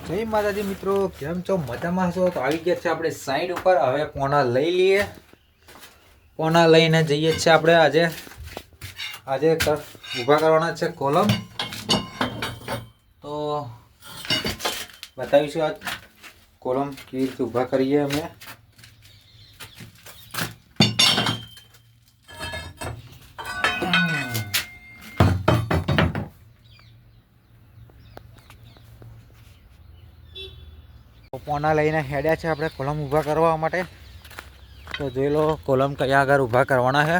જય માતાજી મિત્રો, કેમ છો? મજામાં છો? તો આવી ગયા છે આપણે સાઈડ ઉપર. હવે પોના લઈ લઈએ. પોના લઈને જઈએ છીએ આપણે આજે ઊભા કરવાના છે કોલમ. તો બતાવીશું આ કોલમ કેવી રીતે ઊભા કરીએ અમે. પોના લઈને હેડ્યા છે આપણે કોલમ ઊભા કરવા માટે. તો જોઈ લો કોલમ કયા આગળ ઊભા કરવાના છે.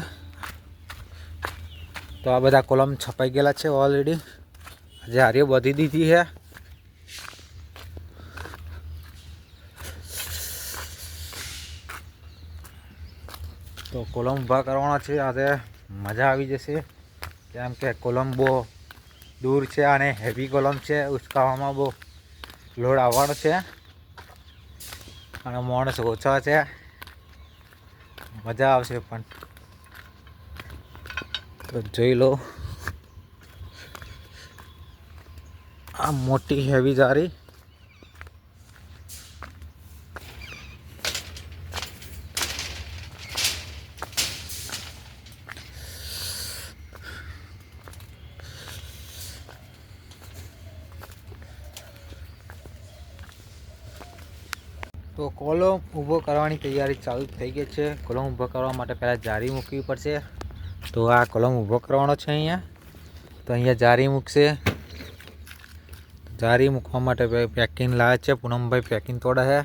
તો આ બધા કોલમ છપાઈ ગયેલા છે ઓલરેડી. આજે હારીઓ બધી દીધી છે. તો કોલમ ઊભા કરવાના છે. આજે મજા આવી જશે, કેમ કે કોલમ બહુ દૂર છે અને હેવી કોલમ છે. ઉચકાવવામાં બહુ લોડ આવવાનો છે અને માણસ ઓછા છે. મજા આવશે પણ. તો જોઈ લો આ મોટી હેવી જારી. તો કોલમ ઊભો કરવાની તૈયારી ચાલુ થઈ ગઈ છે. કોલમ ઊભો કરવા માટે પહેલાં જારી મૂકવી પડશે. તો આ કોલમ ઊભો કરવાનો છે અહીંયા. તો અહીંયા જારી મૂકશે. જારી મૂકવા માટે પેકિંગ લાવે છે પૂનમભાઈ. પેકિંગ તોડે છે.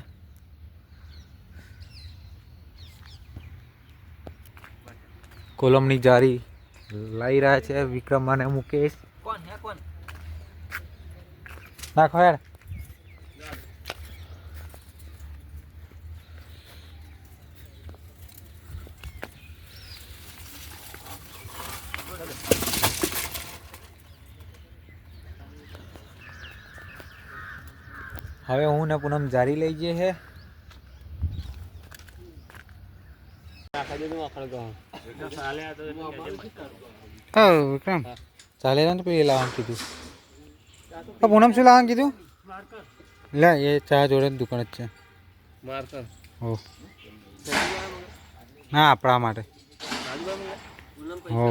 કોલમની જારી લાવી રહ્યા છે વિક્રમ અને મુકેશ. નાખો યાર. હવે હું ને પૂનમ જારી લઈ જઈએ છે. વિક્રમ ચાલે ને પછી લાવવાનું કીધું. પૂનમ શું લાવવાનું કીધું? લે એ ચા જોડે દુકાન જ છે. હો ના આપણા માટે. હો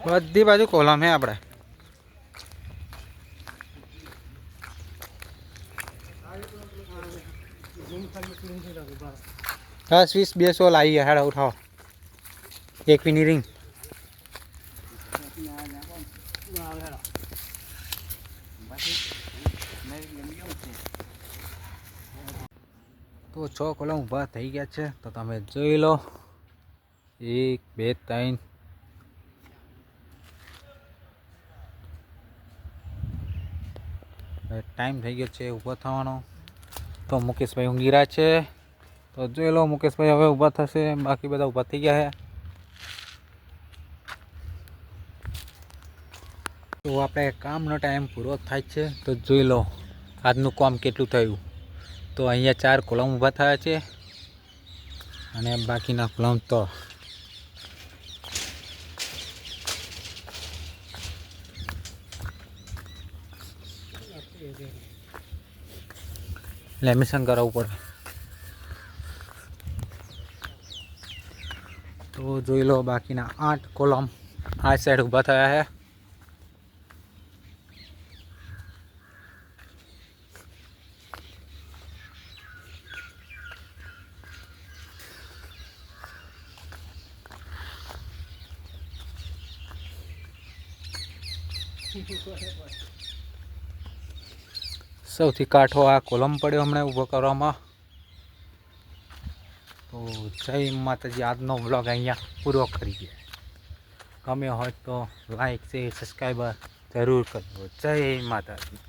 બધી બાજુ કોલમ હે આપણે. હા 20-200 લાવીએ. હેડા ઉઠાવો. એક પીની રિંગ. તો 6 કોલમ ઊભા થઈ ગયા છે. તો તમે જોઈ લો 1 2 3. ટાઈમ થઈ ગયો છે ઊભો થવાનો. તો મુકેશભાઈ ઊંઘી રહ્યા છે. તો જોઈ લો મુકેશભાઈ હવે ઊભા થશે. બાકી બધા ઊભા થઈ ગયા છે. તો આપણે કામનો ટાઈમ પૂરો થાય છે. તો જોઈ લો આજનું કામ કેટલું થયું. તો અહીંયા 4 કોલમ ઊભા થયા છે અને બાકીના કોલમ તો લેમિનેશન કરાવવું પડે. તો જોઈ લો બાકીના 8 કોલમ આ સાઈડ ઊભા થયા છે. સૌથી કાઠો આ કોલમ પડ્યો હમણાં ઊભો કરવામાં. તો જય માતાજી. આજનો વ્લોગ અહીંયા પૂરો કરીએ. ગમ્યો હોય તો લાઈક શેર સબસ્ક્રાઈબર જરૂર કરજો. જય માતાજી.